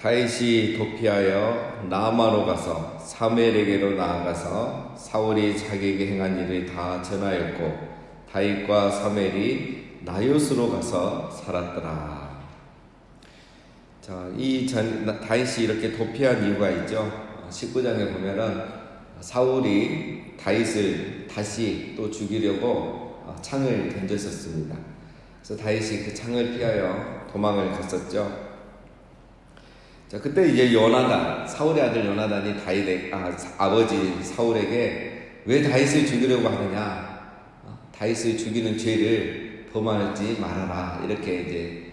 다윗이 도피하여 라마로 가서 사무엘에게로 나아가서 사울이 자기에게 행한 일을 다 전하였고 다윗과 사무엘이 나요스로 가서 살았더라. 자, 다윗이 이렇게 도피한 이유가 있죠. 19장에 보면은 사울이 다윗을 다시 또 죽이려고 창을 던졌었습니다. 그래서 다윗이 그 창을 피하여 도망을 갔었죠. 자, 그때 이제 사울의 아들 요나단이 아버지 사울에게 왜 다윗을 죽이려고 하느냐? 다윗을 죽이는 죄를 범하지 말아라. 이렇게 이제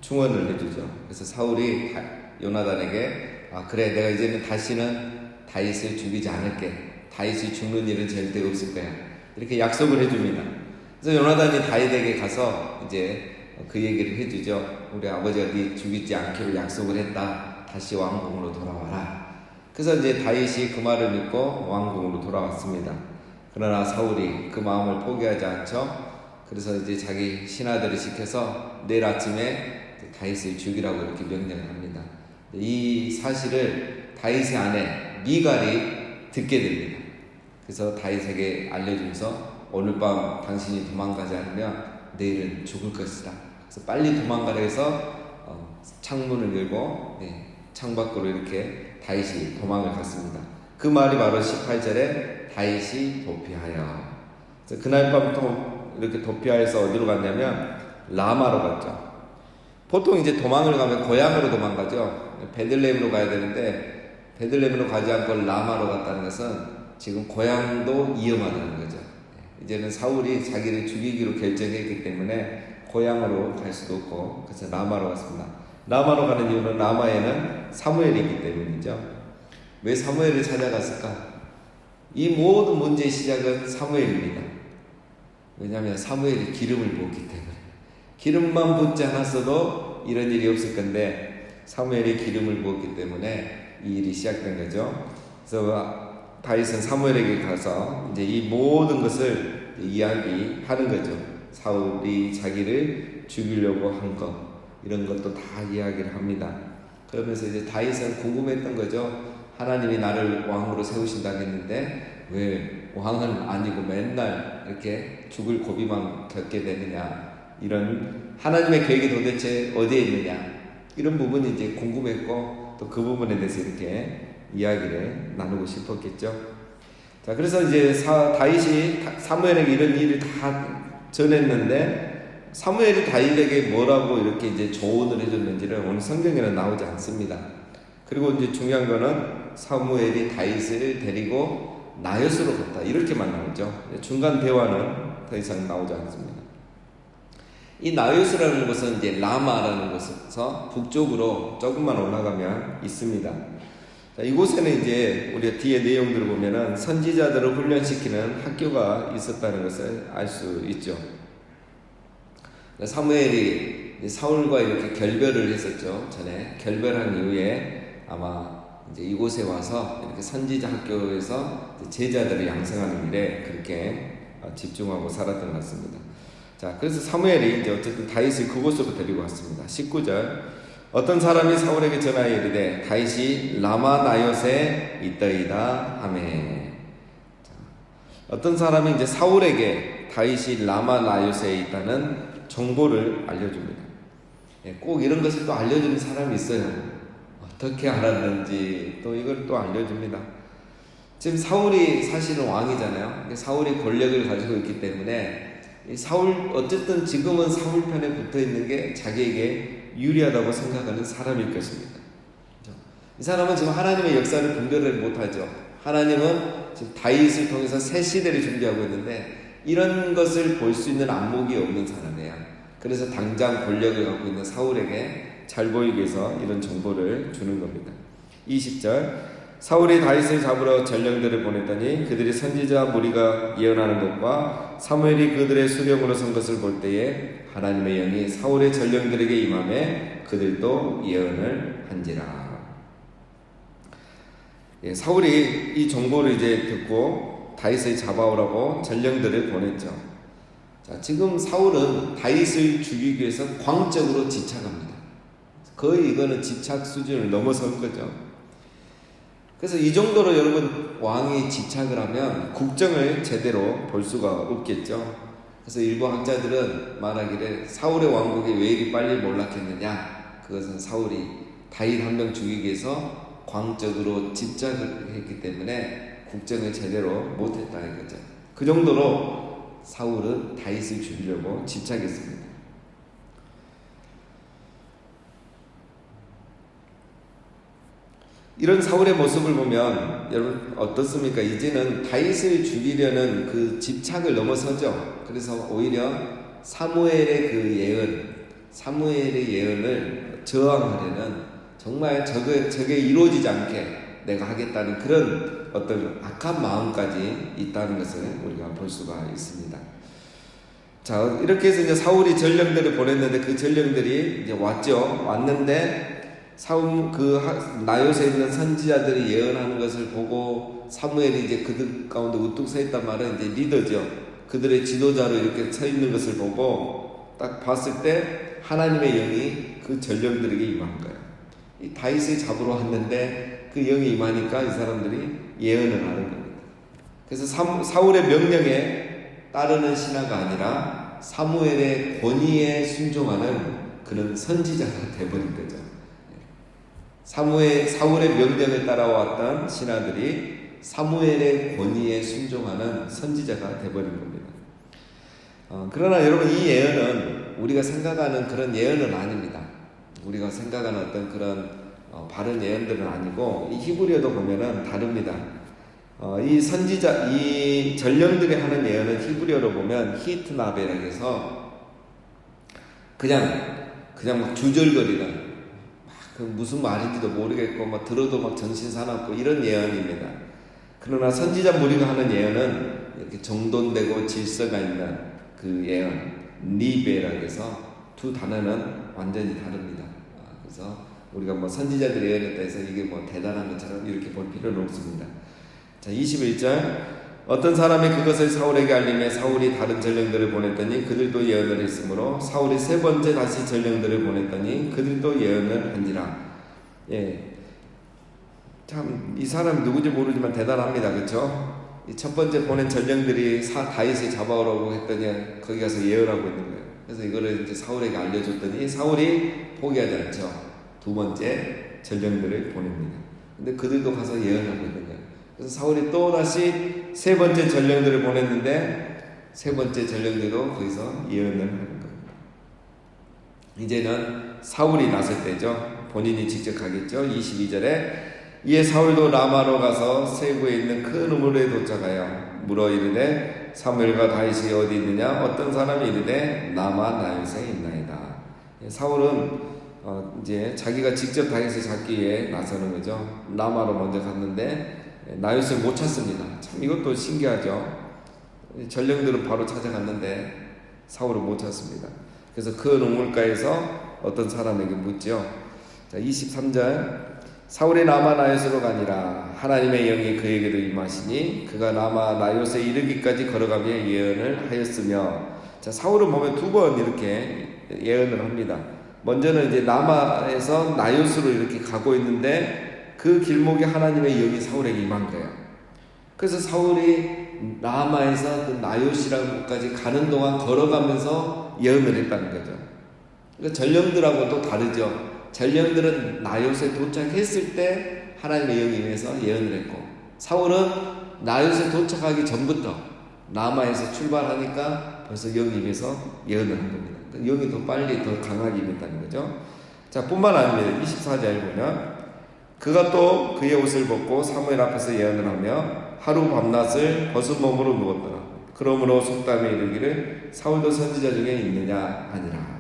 충언을 해주죠. 그래서 사울이 요나단에게 그래, 내가 이제는 다시는 다윗을 죽이지 않을게. 다윗이 죽는 일은 절대 없을 거야. 이렇게 약속을 해줍니다. 그래서 요나단이 다윗에게 가서 이제 그 얘기를 해주죠. 우리 아버지가 네 죽이지 않기로 약속을 했다. 다시 왕궁으로 돌아와라. 그래서 이제 다윗이 그 말을 믿고 왕궁으로 돌아왔습니다. 그러나 사울이 그 마음을 포기하지 않죠. 그래서 이제 자기 신하들을 시켜서 내일 아침에 다윗을 죽이라고 이렇게 명령을 합니다. 이 사실을 다윗의 아내 미갈이 듣게 됩니다. 그래서 다윗에게 알려주면서 오늘 밤 당신이 도망가지 않으면 내일은 죽을 것이다. 그래서 빨리 도망가라 해서 창문을 열고 창밖으로 이렇게 다윗이 도망을 갔습니다. 그 말이 바로 18절에 다윗이 도피하여. 그래서 그날 밤부터 이렇게 도피하여서 어디로 갔냐면 라마로 갔죠. 보통 이제 도망을 가면 고향으로 도망가죠. 베들레헴으로 가야 되는데 베들레헴으로 가지 않고 라마로 갔다는 것은 지금 고향도 위험하다는 거죠. 이제는 사울이 자기를 죽이기로 결정했기 때문에 고향으로 갈 수도 없고 그래서 라마로 갔습니다. 라마로 가는 이유는 라마에는 사무엘이 있기 때문이죠. 왜 사무엘을 찾아갔을까? 이 모든 문제의 시작은 사무엘입니다. 왜냐하면 사무엘이 기름을 부었기 때문에. 기름만 붓지 않았어도 이런 일이 없을 건데 사무엘이 기름을 부었기 때문에 이 일이 시작된 거죠. 그래서 다윗은 사무엘에게 가서 이제 이 모든 것을 이야기하는 거죠. 사울이 자기를 죽이려고 한 것, 이런 것도 다 이야기를 합니다. 그러면서 이제 다윗은 궁금했던 거죠. 하나님이 나를 왕으로 세우신다고 했는데 왜 왕은 아니고 맨날 이렇게 죽을 고비만 겪게 되느냐, 이런 하나님의 계획이 도대체 어디에 있느냐, 이런 부분이 이제 궁금했고 또 그 부분에 대해서 이렇게 이야기를 나누고 싶었겠죠. 자, 그래서 이제 다윗이 사무엘에게 이런 일을 다 전했는데 사무엘이 다윗에게 뭐라고 이렇게 이제 조언을 해줬는지를 오늘 성경에는 나오지 않습니다. 그리고 이제 중요한 거는 사무엘이 다윗을 데리고 나요스로 갔다, 이렇게만 나오죠. 중간 대화는 더 이상 나오지 않습니다. 이 나요스라는 곳은 이제 라마라는 곳에서 북쪽으로 조금만 올라가면 있습니다. 자, 이곳에는 이제 우리가 뒤에 내용들을 보면은 선지자들을 훈련시키는 학교가 있었다는 것을 알 수 있죠. 사무엘이 사울과 이렇게 결별을 했었죠. 전에 결별한 이후에 아마 이제 이곳에 와서 이렇게 선지자 학교에서 제자들을 양성하는 일에 그렇게 집중하고 살았던 것 같습니다. 자, 그래서 사무엘이 이제 어쨌든 다윗을 그곳으로 데리고 왔습니다. 19절. 어떤 사람이 사울에게 전하여 이르되 다윗이 라마 나요스에 있더이다 하매. 어떤 사람이 이제 사울에게 다윗이 라마 나요스에 있다는 정보를 알려줍니다. 꼭 이런 것을 또 알려주는 사람이 있어요. 어떻게 알았는지 또 이걸 또 알려줍니다. 지금 사울이 사실은 왕이잖아요. 사울이 권력을 가지고 있기 때문에 어쨌든 지금은 사울 편에 붙어 있는 게 자기에게 유리하다고 생각하는 사람일 것입니다. 이 사람은 지금 하나님의 역사를 분별을 못하죠. 하나님은 지금 다윗을 통해서 새 시대를 준비하고 있는데 이런 것을 볼 수 있는 안목이 없는 사람이에요. 그래서 당장 권력을 갖고 있는 사울에게 잘 보이기 위해서 이런 정보를 주는 겁니다. 20절. 사울이 다윗을 잡으러 전령들을 보냈더니 그들이 선지자 무리가 예언하는 것과 사무엘이 그들의 수령으로 선 것을 볼 때에 하나님의 영이 사울의 전령들에게 임하매 그들도 예언을 한지라. 사울이 이 정보를 이제 듣고 다윗을 잡아오라고 전령들을 보냈죠. 자, 지금 사울은 다윗을 죽이기 위해서 광적으로 지쳐갑니다. 거의 이거는 집착 수준을 넘어선 거죠. 그래서 이 정도로 여러분 왕이 집착을 하면 국정을 제대로 볼 수가 없겠죠. 그래서 일부 학자들은 말하기를 사울의 왕국이 왜 이리 빨리 몰락했느냐, 그것은 사울이 다윗 한 명 죽이기 위해서 광적으로 집착을 했기 때문에 국정을 제대로 못했다 이거죠. 그 정도로 사울은 다윗을 죽이려고 집착했습니다. 이런 사울의 모습을 보면 여러분 어떻습니까? 이제는 다윗을 죽이려는 그 집착을 넘어서죠. 그래서 오히려 사무엘의 그 예언, 사무엘의 예언을 저항하려는, 정말 저게 이루어지지 않게 내가 하겠다는 그런 어떤 악한 마음까지 있다는 것을 우리가 볼 수가 있습니다. 자, 이렇게 해서 이제 사울이 전령들을 보냈는데 그 전령들이 이제 왔는데 사울 나요스에 있는 선지자들이 예언하는 것을 보고 사무엘이 이제 그들 가운데 우뚝 서 있단 말은 이제 리더죠. 그들의 지도자로 이렇게 서 있는 것을 보고 딱 봤을 때 하나님의 영이 그 전령들에게 임한 거예요. 이 다윗을 잡으러 왔는데 그 영이 임하니까 이 사람들이 예언을 하는 겁니다. 그래서 사울의 명령에 따르는 신하가 아니라 사무엘의 권위에 순종하는 그런 선지자가 되어버린 거죠. 사울의 명령에 따라왔던 신하들이 사무엘의 권위에 순종하는 선지자가 되어버린 겁니다. 그러나 여러분, 이 예언은 우리가 생각하는 그런 예언은 아닙니다. 우리가 생각하는 어떤 그런 바른 예언들은 아니고, 이 히브리어도 보면은 다릅니다. 이 전령들이 하는 예언은 히브리어로 보면 히트나베라고 해서 그냥 막 주절거리는, 그 무슨 말인지도 모르겠고 막 들어도 막 정신사납고 이런 예언입니다. 그러나 선지자 무리가 하는 예언은 이렇게 정돈되고 질서가 있는 그 예언, 니베라고 해서 두 단어는 완전히 다릅니다. 그래서 우리가 뭐 선지자들의 예언에 대해서 이게 뭐 대단한 것처럼 이렇게 볼 필요는 없습니다. 자, 21절. 어떤 사람이 그것을 사울에게 알림해 사울이 다른 전령들을 보냈더니 그들도 예언을 했으므로 사울이 세 번째 다시 전령들을 보냈더니 그들도 예언을 하니라. 예, 참 이 사람 누구인지 모르지만 대단합니다. 그렇죠? 첫 번째 보낸 전령들이 다윗을 잡아오라고 했더니 거기 가서 예언하고 있는 거예요. 그래서 이거를 이제 사울에게 알려줬더니 사울이 포기하지 않죠. 두 번째 전령들을 보냅니다. 근데 그들도 가서 예언하고 있는 거예요. 그래서 사울이 또 다시 세 번째 전령들을 보냈는데 세 번째 전령들도 거기서 예언을 하는 겁니다. 이제는 사울이 나설 때죠. 본인이 직접 가겠죠. 22절에 이에 사울도 라마로 가서 세구에 있는 큰 우물에 도착하여 물어 이르되 사무엘과 다윗이 어디 있느냐? 어떤 사람이 이르되 라마 나요스에 있나이다. 사울은 이제 자기가 직접 다윗을 잡기 위해 나서는 거죠. 라마로 먼저 갔는데 나요스를 못 찾습니다. 참 이것도 신기하죠. 전령들은 바로 찾아갔는데 사울은 못 찾습니다. 그래서 그 우물가에서 어떤 사람에게 묻죠. 자, 23절. 사울이 라마 나요스로 가니라. 하나님의 영이 그에게도 임하시니 그가 라마 나요스에 이르기까지 걸어가며 예언을 하였으며. 자, 사울은 보면 두 번 이렇게 예언을 합니다. 먼저는 이제 라마에서 나요스로 이렇게 가고 있는데 그 길목에 하나님의 영이 사울에게 임한 거예요. 그래서 사울이 라마에서 그 나요스라는 곳까지 가는 동안 걸어가면서 예언을 했다는 거죠. 그러니까 전령들하고 또 다르죠. 전령들은 나요스에 도착했을 때 하나님의 영이 임해서 예언을 했고, 사울은 나요스에 도착하기 전부터 라마에서 출발하니까 벌써 영이 임해서 예언을 한 겁니다. 그러니까 영이 더 빨리 더 강하게 임했다는 거죠. 자, 뿐만 아닙니다. 24절 보면 그가 또 그의 옷을 벗고 사무엘 앞에서 예언을 하며 하루 밤낮을 벗은 몸으로 누웠더라. 그러므로 속담에 이르기를 사울도 선지자 중에 있느냐 하니라.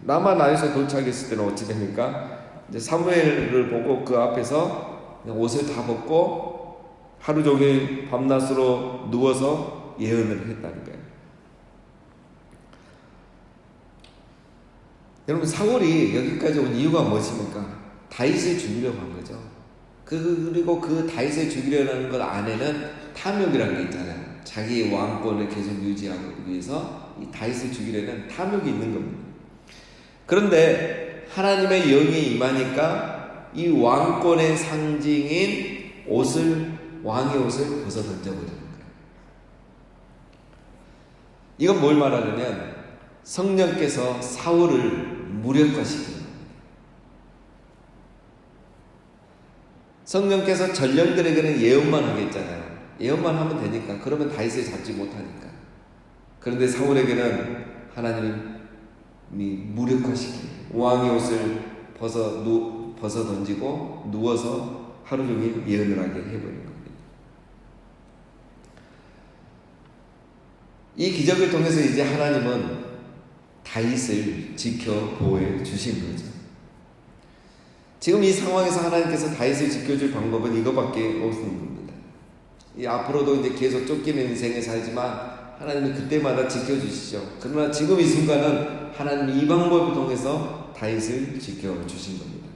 라마 나요스에 도착했을 때는 어찌 됩니까? 이제 사무엘을 보고 그 앞에서 그냥 옷을 다 벗고 하루 종일 밤낮으로 누워서 예언을 했다는 거예요. 여러분, 사울이 여기까지 온 이유가 무엇입니까? 다윗을 죽이려고 한 거죠. 그리고 그 다윗을 죽이려는 것 안에는 탐욕이라는 게 있잖아요. 자기의 왕권을 계속 유지하기 위해서 이 다윗을 죽이려는 탐욕이 있는 겁니다. 그런데 하나님의 영이 임하니까 이 왕권의 상징인 왕의 옷을 벗어 던져버리는 거예요. 이건 뭘 말하냐면 성령께서 사울을 무력화시키는 겁니다. 성령께서 전령들에게는 예언만 하겠잖아요. 예언만 하면 되니까. 그러면 다윗을 잡지 못하니까. 그런데 사울에게는 하나님이 무력화시키는, 왕의 옷을 벗어 던지고 누워서 하루 종일 예언을 하게 해버린 겁니다. 이 기적을 통해서 이제 하나님은 다윗을 지켜 보호해 주신 거죠. 지금 이 상황에서 하나님께서 다윗을 지켜줄 방법은 이거밖에 없는 겁니다. 이 앞으로도 이제 계속 쫓기는 인생에 살지만 하나님이 그때마다 지켜주시죠. 그러나 지금 이 순간은 하나님이 이 방법을 통해서 다윗을 지켜주신 겁니다.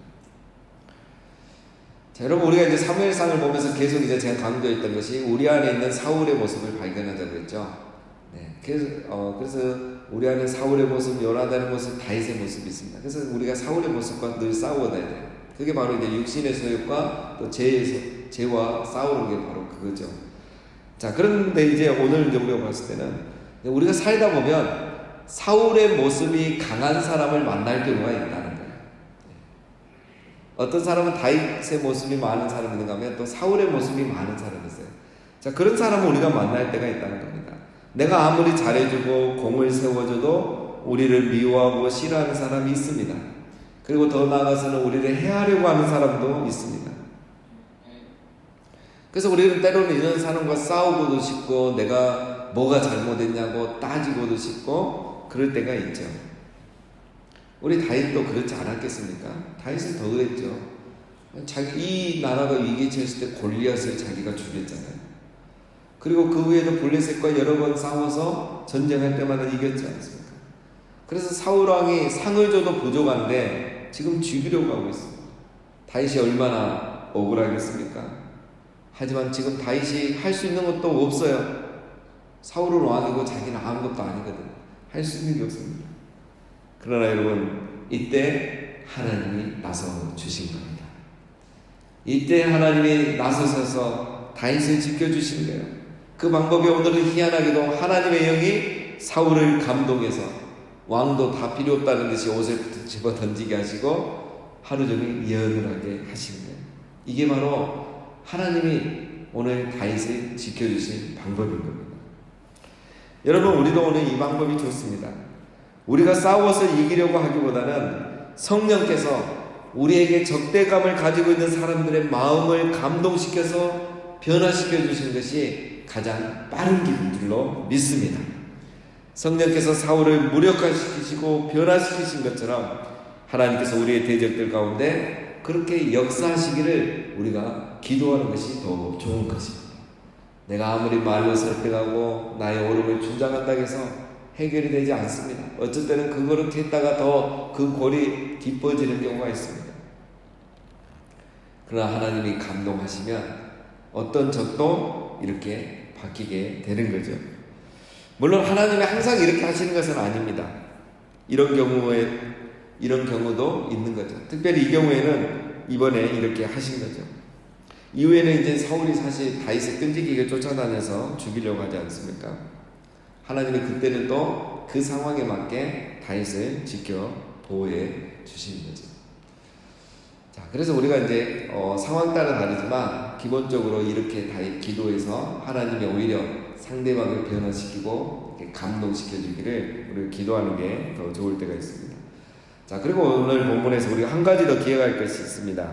자, 여러분, 우리가 이제 사무엘상을 보면서 계속 이제 제가 강조했던 것이 우리 안에 있는 사울의 모습을 발견하자고 했죠. 네, 그래서 우리 안에 사울의 모습, 요나단의 모습, 다윗의 모습이 있습니다. 그래서 우리가 사울의 모습과 늘 싸워야 돼요. 그게 바로 이제 육신의 소욕과 또 죄와 싸우는 게 바로 그거죠. 자, 그런데 이제 오늘 우리가 봤을 때는 우리가 살다 보면 사울의 모습이 강한 사람을 만날 경우가 있다는 거예요. 어떤 사람은 다윗의 모습이 많은 사람이 있는가 하면 또 사울의 모습이 많은 사람이 있어요. 자, 그런 사람을 우리가 만날 때가 있다는 겁니다. 내가 아무리 잘해주고 공을 세워줘도 우리를 미워하고 싫어하는 사람이 있습니다. 그리고 더 나아가서는 우리를 해하려고 하는 사람도 있습니다. 그래서 우리는 때로는 이런 사람과 싸우고도 싶고 내가 뭐가 잘못했냐고 따지고도 싶고 그럴 때가 있죠. 우리 다윗도 그렇지 않았겠습니까? 다윗은 더 그랬죠. 이 나라가 위기에 처했을 때 골리앗을 자기가 죽였잖아요. 그리고 그 후에도 블레셋과 여러 번 싸워서 전쟁할 때마다 이겼지 않습니까? 그래서 사울왕이 상을 줘도 부족한데 지금 죽이려고 하고 있습니다. 다윗이 얼마나 억울하겠습니까? 하지만 지금 다윗이 할 수 있는 것도 없어요. 사울은 왕이고 자기는 아무것도 아니거든. 할 수 있는 게 없습니다. 그러나 여러분, 이때 하나님이 나서 주신 겁니다. 이때 하나님이 나서셔서 다윗을 지켜주신 거예요. 그 방법이 오늘은 희한하게도 하나님의 영이 사울을 감동해서 왕도 다 필요 없다는 듯이 옷을 집어 던지게 하시고 하루 종일 예언을 하게 하신 거예요. 이게 바로 하나님이 오늘 다윗을 지켜주신 방법인 겁니다. 여러분, 우리도 오늘 이 방법이 좋습니다. 우리가 싸워서 이기려고 하기보다는 성령께서 우리에게 적대감을 가지고 있는 사람들의 마음을 감동시켜서 변화시켜 주시는 것이 가장 빠른 길인 줄로 믿습니다. 성령께서 사울을 무력화시키시고 변화시키신 것처럼 하나님께서 우리의 대적들 가운데 그렇게 역사하시기를 우리가 기도하는 것이 더 좋은 것입니다. 내가 아무리 말로 설득하고 나의 옳음을 주장한다고 해서 해결이 되지 않습니다. 어쩔 때는 그거를 했다가 더 그 골이 깊어지는 경우가 있습니다. 그러나 하나님이 감동하시면 어떤 적도 이렇게 바뀌게 되는 거죠. 물론 하나님이 항상 이렇게 하시는 것은 아닙니다. 이런 경우도 있는 거죠. 특별히 이 경우에는 이번에 이렇게 하신 거죠. 이후에는 이제 사울이 사실 다윗을 끈질기게 쫓아다녀서 죽이려고 하지 않습니까? 하나님이 그때는 또 그 상황에 맞게 다윗을 지켜 보호해 주시는 거죠. 자, 그래서 우리가 이제 상황 따라 다르지만 기본적으로 이렇게 기도해서 하나님이 오히려 상대방을 변화시키고 이렇게 감동시켜 주기를 우리가 기도하는 게 더 좋을 때가 있습니다. 자, 그리고 오늘 본문에서 우리가 한 가지 더 기억할 것이 있습니다.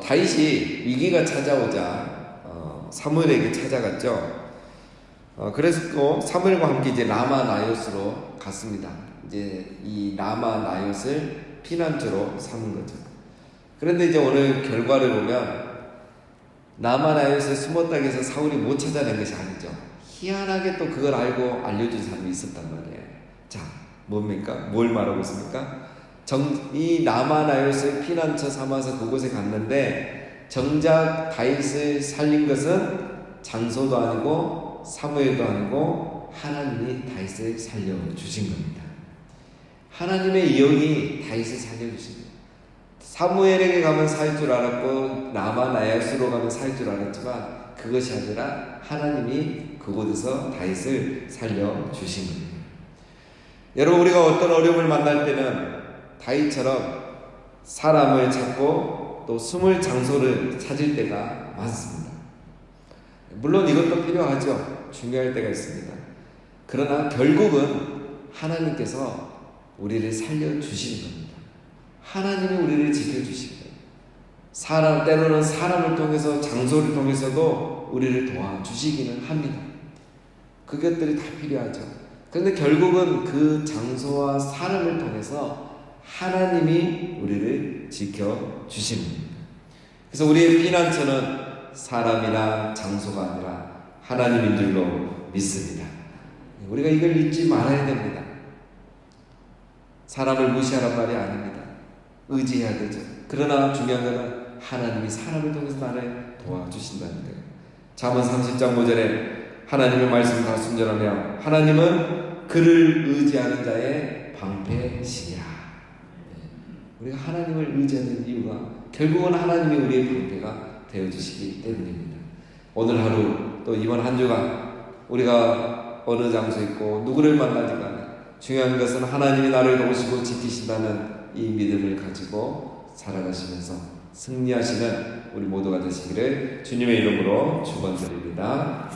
다윗이 위기가 찾아오자 사무엘에게 찾아갔죠. 그래서 또 사무엘과 함께 이제 라마 나요스로 갔습니다. 이제 이 라마 나요스를 피난처로 삼은 거죠. 그런데 이제 오늘 결과를 보면 라마 나요스에 숨었다고 해서 사울이 못 찾아낸 것이 아니죠. 희한하게 또 그걸 알고 알려준 사람이 있었단 말이에요. 자, 뭡니까? 뭘 말하고 있습니까? 이 라마 나요스를 피난처 삼아서 그곳에 갔는데 정작 다윗을 살린 것은 장소도 아니고 사무엘도 아니고 하나님이 다윗을 살려주신 겁니다. 하나님의 영이 다윗을 살려주십니다. 사무엘에게 가면 살 줄 알았고 라마 나야스로 가면 살 줄 알았지만 그것이 아니라 하나님이 그곳에서 다윗을 살려주신 겁니다. 여러분, 우리가 어떤 어려움을 만날 때는 다윗처럼 사람을 찾고 또 숨을 장소를 찾을 때가 많습니다. 물론 이것도 필요하죠. 중요할 때가 있습니다. 그러나 결국은 하나님께서 우리를 살려주시는 겁니다. 하나님이 우리를 지켜주시는 거예요. 때로는 사람을 통해서, 장소를 통해서도 우리를 도와주시기는 합니다. 그것들이 다 필요하죠. 그런데 결국은 그 장소와 사람을 통해서 하나님이 우리를 지켜주십니다. 그래서 우리의 피난처는 사람이나 장소가 아니라 하나님인 줄로 믿습니다. 우리가 이걸 잊지 말아야 됩니다. 사람을 무시하란 말이 아닙니다. 의지해야 되죠. 그러나 중요한 것은 하나님이 사람을 통해서 나를 도와주신다는 거예요. 잠언 30장 5절에 하나님의 말씀을 다 순전하며 하나님은 그를 의지하는 자의 방패시니라. 우리가 하나님을 의지하는 이유가 결국은 하나님이 우리의 방패가 되어주시기 때문입니다. 오늘 하루 또 이번 한 주간 우리가 어느 장소에 있고 누구를 만나든 간에 중요한 것은 하나님이 나를 도우시고 지키신다는 이 믿음을 가지고 살아가시면서 승리하시는 우리 모두가 되시기를 주님의 이름으로 축원드립니다.